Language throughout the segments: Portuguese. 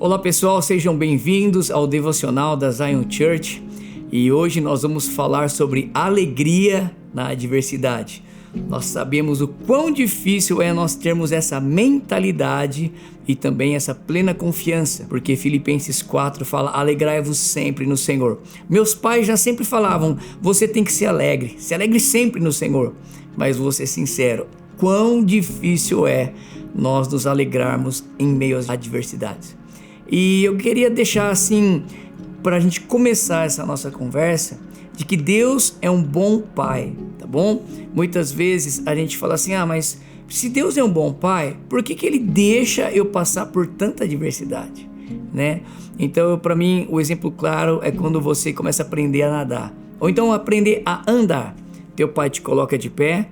Olá pessoal, sejam bem-vindos ao Devocional da Zion Church e hoje nós vamos falar sobre alegria na adversidade. Nós sabemos o quão difícil é nós termos essa mentalidade e também essa plena confiança, porque Filipenses 4 fala: alegrai-vos sempre no Senhor. Meus pais já sempre falavam: você tem que ser alegre, se alegre sempre no Senhor. Mas vou ser sincero, quão difícil é nós nos alegrarmos em meio às adversidades. E eu queria deixar assim, para a gente começar essa nossa conversa, de que Deus é um bom pai, tá bom? Muitas vezes a gente fala assim: mas se Deus é um bom pai, por que Ele deixa eu passar por tanta adversidade, né? Então, para mim, o exemplo claro é quando você começa a aprender a nadar, ou então aprender a andar. Teu pai te coloca de pé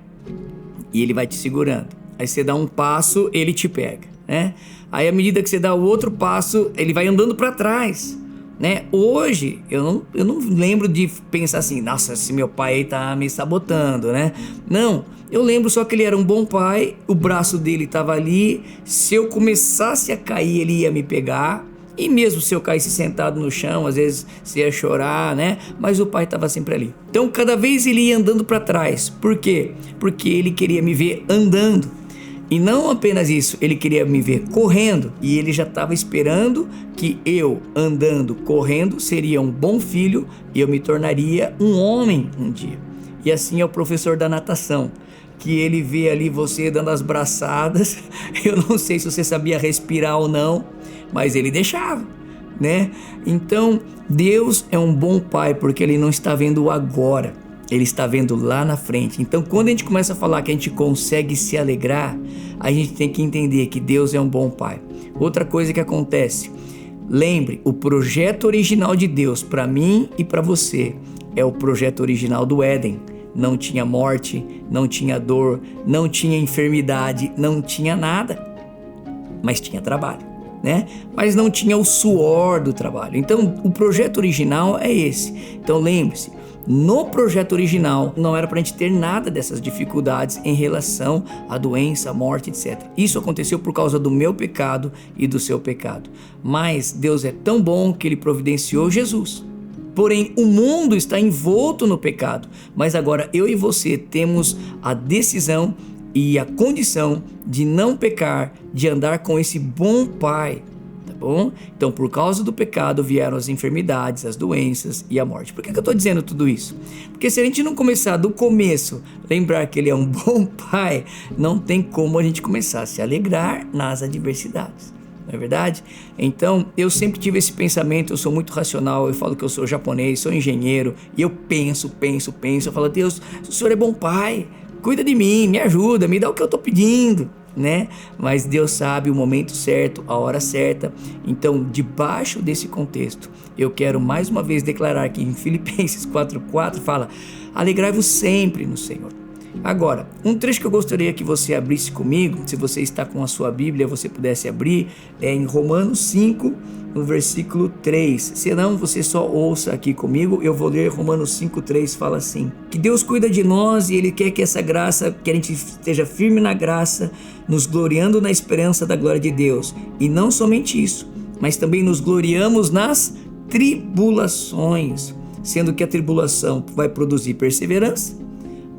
e ele vai te segurando. Aí você dá um passo, ele te pega, né? Aí à medida que você dá o outro passo, ele vai andando para trás, né? Hoje eu não lembro de pensar assim: nossa, esse meu pai aí tá me sabotando, né? Não, eu lembro só que ele era um bom pai, o braço dele estava ali, se eu começasse a cair ele ia me pegar, e mesmo se eu caísse sentado no chão, às vezes você ia chorar, né? Mas o pai estava sempre ali. Então cada vez ele ia andando para trás. Por quê? Porque ele queria me ver andando. E não apenas isso, ele queria me ver correndo, e ele já estava esperando que eu, andando, correndo, seria um bom filho e eu me tornaria um homem um dia. E assim é o professor da natação, que ele vê ali você dando as braçadas. Eu não sei se você sabia respirar ou não, mas ele deixava, né? Então Deus é um bom pai porque ele não está vendo o agora, ele está vendo lá na frente. Então quando a gente começa a falar que a gente consegue se alegrar, a gente tem que entender que Deus é um bom pai. Outra coisa que acontece, lembre, o projeto original de Deus para mim e para você é o projeto original do Éden. Não tinha morte, não tinha dor, não tinha enfermidade, não tinha nada, mas tinha trabalho, né? Mas não tinha o suor do trabalho. Então o projeto original é esse. Então lembre-se, no projeto original não era para a gente ter nada dessas dificuldades em relação à doença, à morte, etc. Isso aconteceu por causa do meu pecado e do seu pecado. Mas Deus é tão bom que Ele providenciou Jesus. Porém, o mundo está envolto no pecado. Mas agora eu e você temos a decisão e a condição de não pecar, de andar com esse bom pai. Bom? Então, por causa do pecado vieram as enfermidades, as doenças e a morte. Por que eu estou dizendo tudo isso? Porque se a gente não começar do começo, lembrar que Ele é um bom pai, não tem como a gente começar a se alegrar nas adversidades. Não é verdade? Então, eu sempre tive esse pensamento, eu sou muito racional, eu falo que eu sou japonês, sou engenheiro, e eu penso, eu falo: Deus, o Senhor é bom pai, cuida de mim, me ajuda, me dá o que eu estou pedindo, né? Mas Deus sabe o momento certo, a hora certa. Então, debaixo desse contexto, eu quero mais uma vez declarar que em Filipenses 4:4 fala: alegrai-vos sempre no Senhor. Agora, um trecho que eu gostaria que você abrisse comigo, se você está com a sua Bíblia, você pudesse abrir, é em Romanos 5, no versículo 3. Se não, você só ouça aqui comigo, eu vou ler Romanos 5:3, fala assim: que Deus cuida de nós e Ele quer que essa graça, que a gente esteja firme na graça, nos gloriando na esperança da glória de Deus. E não somente isso, mas também nos gloriamos nas tribulações, sendo que a tribulação vai produzir perseverança,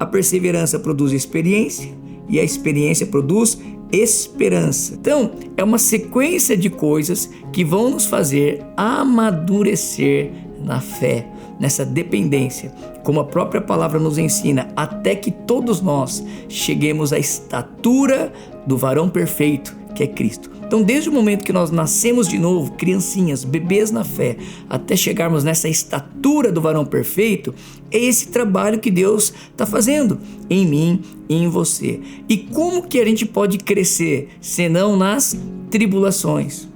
a perseverança produz experiência e a experiência produz esperança. Então, é uma sequência de coisas que vão nos fazer amadurecer na fé, nessa dependência, como a própria palavra nos ensina, até que todos nós cheguemos à estatura do varão perfeito, que é Cristo. Então, desde o momento que nós nascemos de novo, criancinhas, bebês na fé, até chegarmos nessa estatura do varão perfeito, é esse trabalho que Deus está fazendo em mim e em você. E como que a gente pode crescer, senão nas tribulações?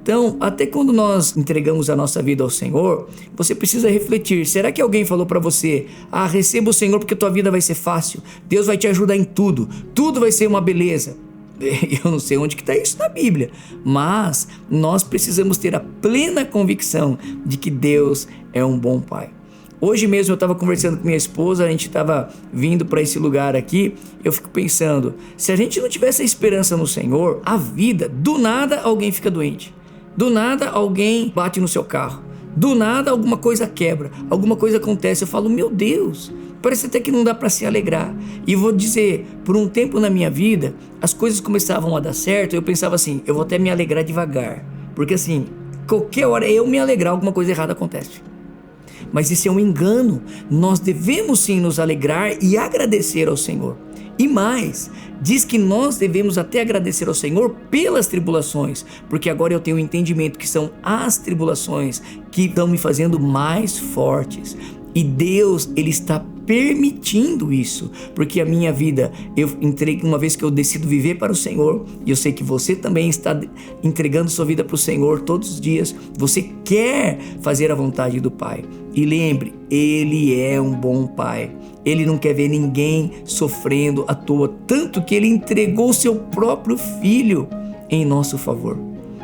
Então, até quando nós entregamos a nossa vida ao Senhor, você precisa refletir: será que alguém falou para você: receba o Senhor porque tua vida vai ser fácil, Deus vai te ajudar em tudo, tudo vai ser uma beleza? Eu não sei onde que está isso na Bíblia, mas nós precisamos ter a plena convicção de que Deus é um bom pai. Hoje mesmo eu estava conversando com minha esposa, a gente estava vindo para esse lugar aqui, eu fico pensando, se a gente não tivesse a esperança no Senhor, a vida, do nada alguém fica doente. Do nada alguém bate no seu carro. Do nada alguma coisa quebra, alguma coisa acontece. Eu falo, meu Deus, parece até que não dá para se alegrar. E vou dizer, por um tempo na minha vida, as coisas começavam a dar certo. Eu pensava assim, eu vou até me alegrar devagar. Porque assim, qualquer hora eu me alegrar, alguma coisa errada acontece. Mas isso é um engano. Nós devemos sim nos alegrar e agradecer ao Senhor. E mais, diz que nós devemos até agradecer ao Senhor pelas tribulações, porque agora eu tenho o entendimento que são as tribulações que estão me fazendo mais fortes. E Deus, Ele está permitindo isso, porque a minha vida, eu entreguei, uma vez que eu decido viver para o Senhor, e eu sei que você também está entregando sua vida para o Senhor todos os dias, você quer fazer a vontade do Pai. E lembre, Ele é um bom Pai. Ele não quer ver ninguém sofrendo à toa, tanto que Ele entregou seu próprio Filho em nosso favor,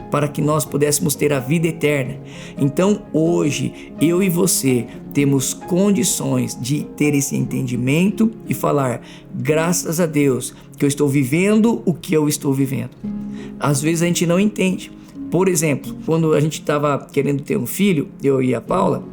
para que nós pudéssemos ter a vida eterna. Então hoje, eu e você temos condições de ter esse entendimento e falar, graças a Deus, que eu estou vivendo o que eu estou vivendo. Às vezes a gente não entende. Por exemplo, quando a gente estava querendo ter um filho, eu e a Paula,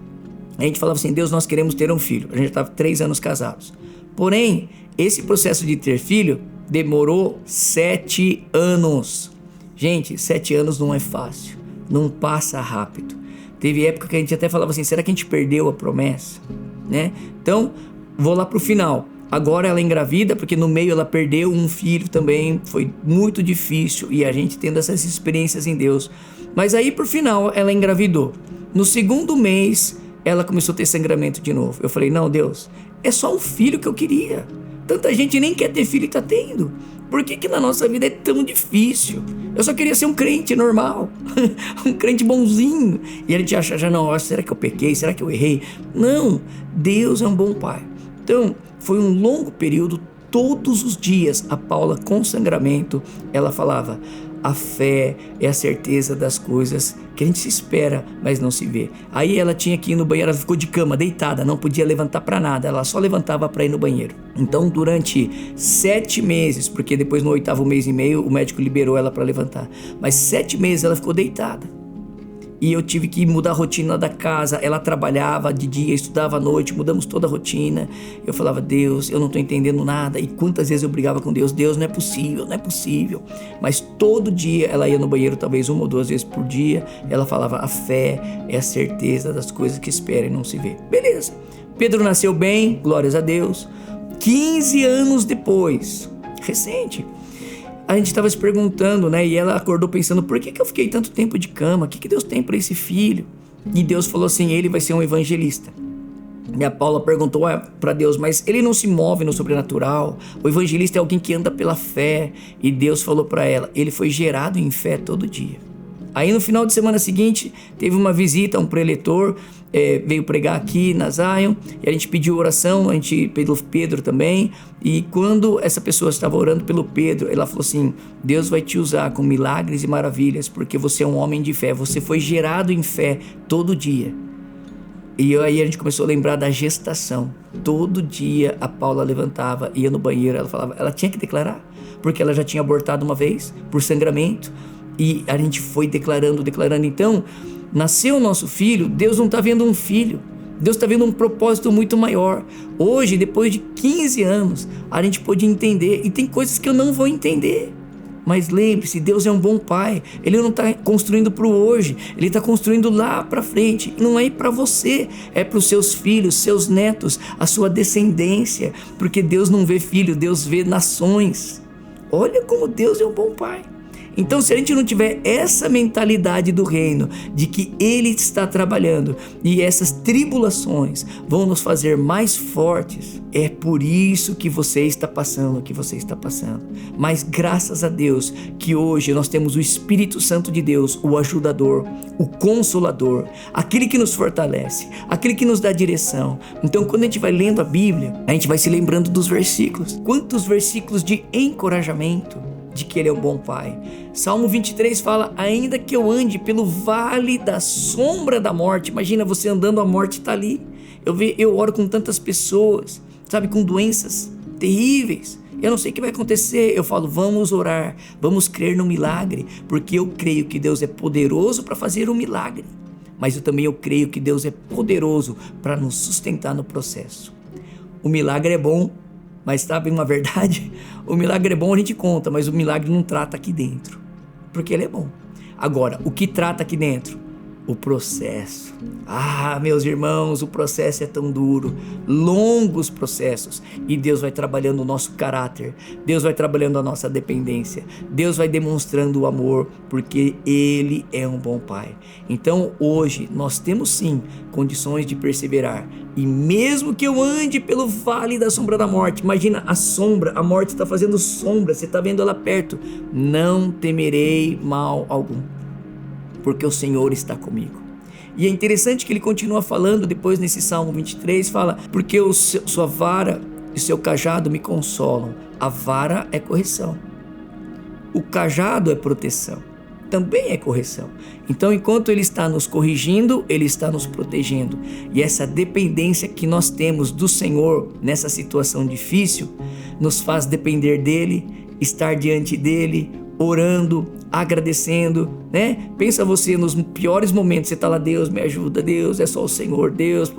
a gente falava assim, Deus, nós queremos ter um filho. A gente estava 3 anos casados. Porém, esse processo de ter filho demorou 7 anos. Gente, 7 anos não é fácil, não passa rápido. Teve época que a gente até falava assim, será que a gente perdeu a promessa? Né? Então, vou lá pro final. Agora ela engravida, porque no meio ela perdeu um filho também, foi muito difícil, e a gente tendo essas experiências em Deus. Mas aí pro final ela engravidou. No 2º mês, ela começou a ter sangramento de novo. Eu falei, não, Deus, é só um filho que eu queria. Tanta gente nem quer ter filho e tá tendo. Por que na nossa vida é tão difícil? Eu só queria ser um crente normal, um crente bonzinho. E a gente acha, já não, será que eu pequei? Será que eu errei? Não, Deus é um bom Pai. Então, foi um longo período, todos os dias, a Paula com sangramento, ela falava, a fé é a certeza das coisas que a gente se espera, mas não se vê. Aí ela tinha que ir no banheiro, ela ficou de cama, deitada, não podia levantar para nada, ela só levantava para ir no banheiro. Então durante 7 meses, porque depois no 8º mês e meio o médico liberou ela para levantar, mas 7 meses ela ficou deitada. E eu tive que mudar a rotina da casa. Ela trabalhava de dia, estudava à noite, mudamos toda a rotina. Eu falava, Deus, eu não estou entendendo nada. E quantas vezes eu brigava com Deus, Deus, não é possível, não é possível. Mas todo dia ela ia no banheiro, talvez 1 ou 2 vezes por dia. Ela falava, a fé é a certeza das coisas que espera e não se vê. Beleza. Pedro nasceu bem, glórias a Deus. 15 anos depois, recente, a gente estava se perguntando, né? E ela acordou pensando, por que eu fiquei tanto tempo de cama? O que Deus tem para esse filho? E Deus falou assim, ele vai ser um evangelista. E a Paula perguntou para Deus, mas ele não se move no sobrenatural? O evangelista é alguém que anda pela fé. E Deus falou para ela, ele foi gerado em fé todo dia. Aí no final de semana seguinte, teve uma visita a um preletor, veio pregar aqui na Zion, e a gente pediu oração, a gente pediu Pedro também, e quando essa pessoa estava orando pelo Pedro, ela falou assim, Deus vai te usar com milagres e maravilhas, porque você é um homem de fé, você foi gerado em fé todo dia. E aí a gente começou a lembrar da gestação. Todo dia a Paula levantava, ia no banheiro, ela falava, ela tinha que declarar, porque ela já tinha abortado uma vez, por sangramento, e a gente foi declarando. Então, nasceu o nosso filho, Deus não está vendo um filho, Deus está vendo um propósito muito maior. Hoje, depois de 15 anos, a gente pôde entender, e tem coisas que eu não vou entender. Mas lembre-se, Deus é um bom Pai, Ele não está construindo para o hoje, Ele está construindo lá para frente. Não é para você, é para os seus filhos, seus netos, a sua descendência, porque Deus não vê filho, Deus vê nações. Olha como Deus é um bom Pai. Então, se a gente não tiver essa mentalidade do reino, de que Ele está trabalhando e essas tribulações vão nos fazer mais fortes, é por isso que você está passando o que você está passando. Mas graças a Deus que hoje nós temos o Espírito Santo de Deus, o ajudador, o consolador, aquele que nos fortalece, aquele que nos dá direção. Então, quando a gente vai lendo a Bíblia, a gente vai se lembrando dos versículos. Quantos versículos de encorajamento de que Ele é um bom Pai. Salmo 23 fala, ainda que eu ande pelo vale da sombra da morte, imagina você andando, a morte está ali. Eu oro com tantas pessoas, sabe, com doenças terríveis, eu não sei o que vai acontecer. Eu falo, vamos orar, vamos crer no milagre, porque eu creio que Deus é poderoso para fazer um milagre, mas eu creio que Deus é poderoso para nos sustentar no processo. O milagre é bom, mas sabe uma verdade? O milagre é bom, a gente conta, mas o milagre não trata aqui dentro, porque ele é bom. Agora, o que trata aqui dentro? O processo. Meus irmãos, o processo é tão duro, longos processos, e Deus vai trabalhando o nosso caráter, Deus vai trabalhando a nossa dependência, Deus vai demonstrando o amor, porque Ele é um bom Pai. Então hoje nós temos sim condições de perseverar, e mesmo que eu ande pelo vale da sombra da morte, imagina a sombra, a morte está fazendo sombra, você está vendo ela perto, não temerei mal algum, porque o Senhor está comigo. E é interessante que ele continua falando depois nesse Salmo 23, fala, porque sua vara e seu cajado me consolam. A vara é correção, o cajado é proteção, também é correção. Então enquanto ele está nos corrigindo, ele está nos protegendo, e essa dependência que nós temos do Senhor nessa situação difícil, nos faz depender dele, estar diante dele, orando, agradecendo, né? Pensa você nos piores momentos, você está lá, Deus me ajuda, Deus é só o Senhor, Deus,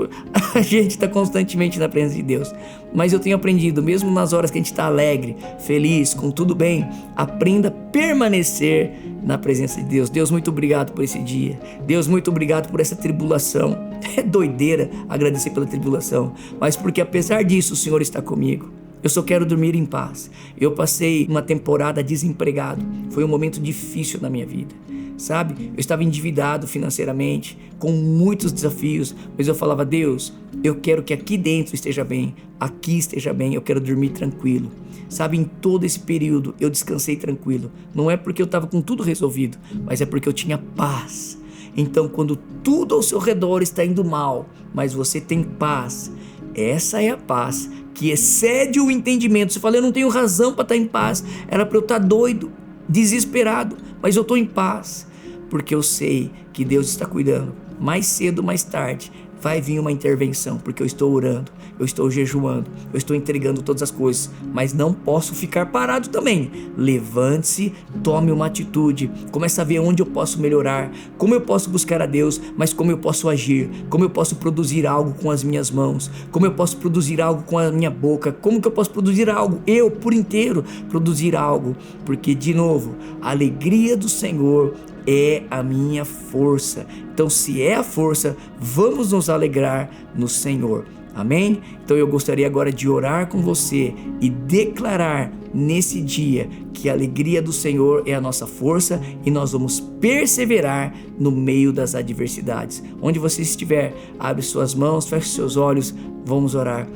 a gente está constantemente na presença de Deus, mas eu tenho aprendido, mesmo nas horas que a gente está alegre, feliz, com tudo bem, aprenda a permanecer na presença de Deus. Deus, muito obrigado por esse dia, Deus, muito obrigado por essa tribulação, é doideira agradecer pela tribulação, mas porque apesar disso o Senhor está comigo. Eu só quero dormir em paz. Eu passei uma temporada desempregado. Foi um momento difícil na minha vida, sabe? Eu estava endividado financeiramente, com muitos desafios, mas eu falava, Deus, eu quero que aqui dentro esteja bem, aqui esteja bem, eu quero dormir tranquilo. Sabe, em todo esse período eu descansei tranquilo. Não é porque eu estava com tudo resolvido, mas é porque eu tinha paz. Então, quando tudo ao seu redor está indo mal, mas você tem paz, essa é a paz que excede o entendimento. Você fala, eu não tenho razão para estar em paz, era para eu estar doido, desesperado, mas eu estou em paz, porque eu sei que Deus está cuidando. Mais cedo ou mais tarde vai vir uma intervenção, porque eu estou orando, eu estou jejuando, eu estou entregando todas as coisas, mas não posso ficar parado também. Levante-se, tome uma atitude, comece a ver onde eu posso melhorar, como eu posso buscar a Deus, mas como eu posso agir, como eu posso produzir algo com as minhas mãos, como eu posso produzir algo com a minha boca, como que eu posso produzir algo, eu por inteiro produzir algo, porque de novo, a alegria do Senhor é a minha força. Então, se é a força, vamos nos alegrar no Senhor. Amém? Então eu gostaria agora de orar com você e declarar nesse dia que a alegria do Senhor é a nossa força e nós vamos perseverar no meio das adversidades. Onde você estiver, abre suas mãos, feche seus olhos, vamos orar.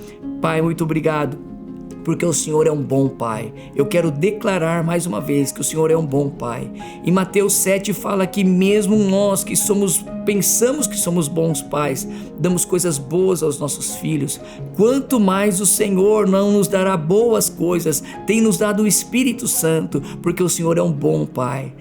Pai, muito obrigado, porque o Senhor é um bom Pai. Eu quero declarar mais uma vez que o Senhor é um bom Pai. Em Mateus 7 fala que mesmo nós que pensamos que somos bons pais, damos coisas boas aos nossos filhos, quanto mais o Senhor não nos dará boas coisas, tem nos dado o Espírito Santo, porque o Senhor é um bom Pai.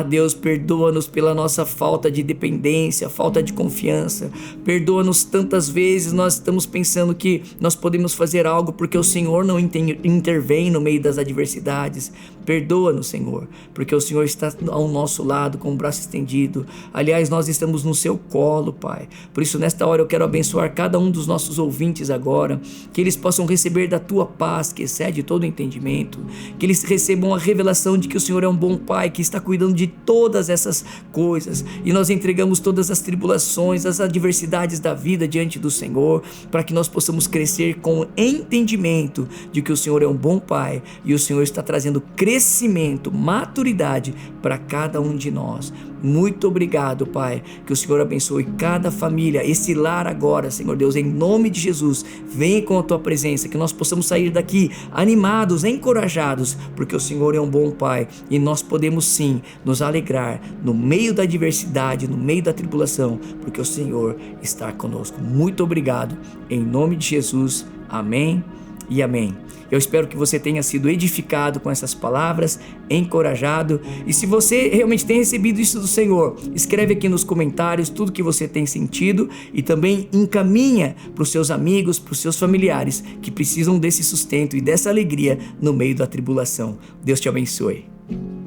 Deus, perdoa-nos pela nossa falta de dependência, falta de confiança, perdoa-nos tantas vezes nós estamos pensando que nós podemos fazer algo porque o Senhor não intervém no meio das adversidades. Perdoa-nos, Senhor, porque o Senhor está ao nosso lado com o braço estendido. Aliás, nós estamos no seu colo, Pai. Por isso, nesta hora eu quero abençoar cada um dos nossos ouvintes agora, que eles possam receber da tua paz, que excede todo entendimento, que eles recebam a revelação de que o Senhor é um bom Pai, que está cuidando de todas essas coisas, e nós entregamos todas as tribulações, as adversidades da vida diante do Senhor, para que nós possamos crescer com entendimento de que o Senhor é um bom Pai, e o Senhor está trazendo crescimento, maturidade para cada um de nós. Muito obrigado, Pai, que o Senhor abençoe cada família, esse lar agora, Senhor Deus, em nome de Jesus. Vem com a tua presença, que nós possamos sair daqui animados, encorajados, porque o Senhor é um bom Pai e nós podemos sim nos alegrar no meio da adversidade, no meio da tribulação, porque o Senhor está conosco. Muito obrigado, em nome de Jesus, amém e amém. Eu espero que você tenha sido edificado com essas palavras, encorajado. E se você realmente tem recebido isso do Senhor, escreve aqui nos comentários tudo que você tem sentido e também encaminha para os seus amigos, para os seus familiares que precisam desse sustento e dessa alegria no meio da tribulação. Deus te abençoe.